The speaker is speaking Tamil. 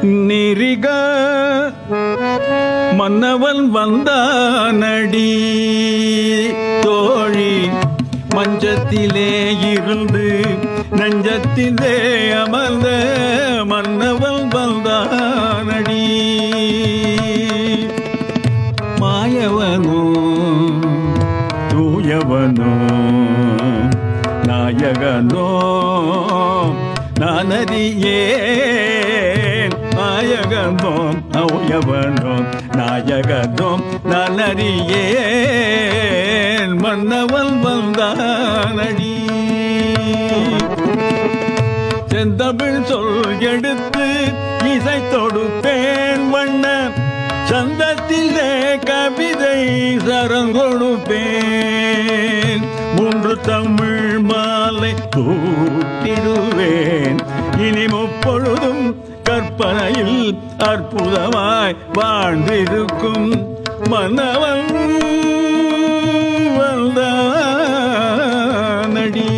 நெறிக மன்னவன் வந்தானடி தோழி மஞ்சத்திலே இருந்து நஞ்சத்திலே அமர்ந்த மன்னவன் வந்தானடி மாயவனோ தூயவனோ நாயகனோ நானறியேன் நாயகனோ நௌயவனோ நாயகனோ நானறியேன் மன்னவன் வந்தானடி செந்தமிழ் சொல் எடுத்து இசை தொடுப்பேன் வண்ண சந்தத்திலே கவிதை சரங்கொடுப்பேன் மூன்று தமிழ் மாலை தூட்டிடுவேன் இனி முப்பொழுதும் கற்பனையில் அற்புதமாய் வாழ்ந்திருக்கும் மன்னவன் வந்தானடி